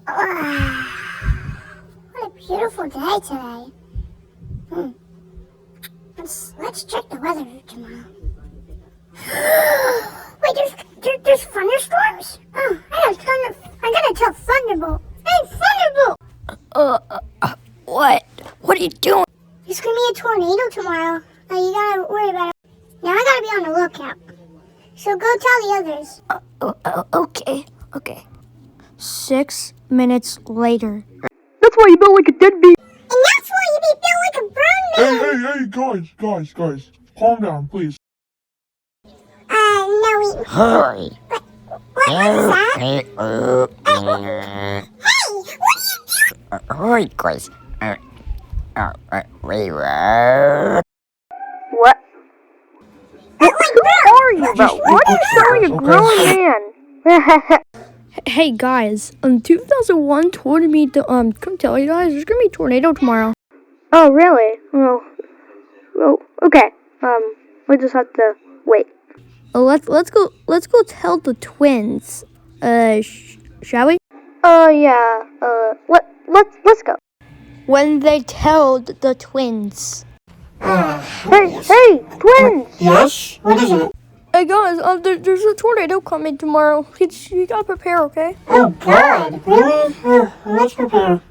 What a beautiful day today. Let's check the weather tomorrow. Wait, there's thunderstorms? Oh, I gotta tell Thunderbolt. Hey, Thunderbolt! What? What are you doing? There's gonna be a tornado tomorrow. You gotta worry about it. Now I gotta be on the lookout. So go tell the others. Okay. 6 minutes later. That's why you built like a deadbeat. And that's why you be built like a brown man. Hey, guys. Calm down, please. No, we... Hurry. What was that? Hey, Hey, what are you doing? hurry, Chris. What? Who are you about? Why are you showing a grown man? Hey guys, 2001 told me to come tell you guys there's gonna be a tornado tomorrow. Oh, really? Well, okay. We just have to wait. Let's go tell the twins. Shall we? Yeah. Let's go. When they tell the twins. Hey, twins! Yes? What is it? Hey guys, there's a tornado coming tomorrow. You gotta prepare, okay? Oh, God. Really? Let's prepare.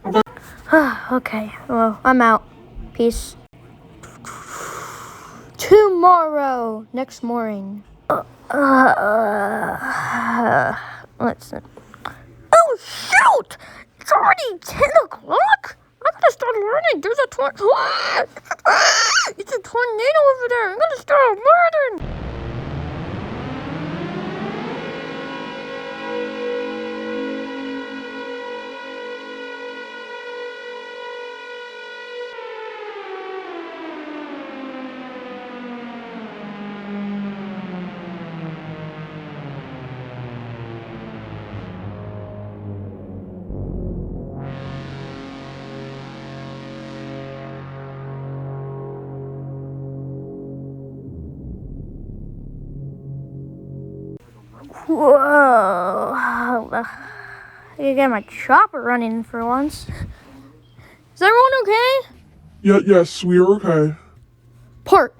Okay, well, I'm out. Peace. Tomorrow, next morning. Let's. Oh shoot! It's already 10 o'clock. I gotta start learning. There's a it's a tornado over there. I'm gonna start learning. Whoa. I gotta get my chopper running for once. Is everyone okay? Yes, we are okay. Part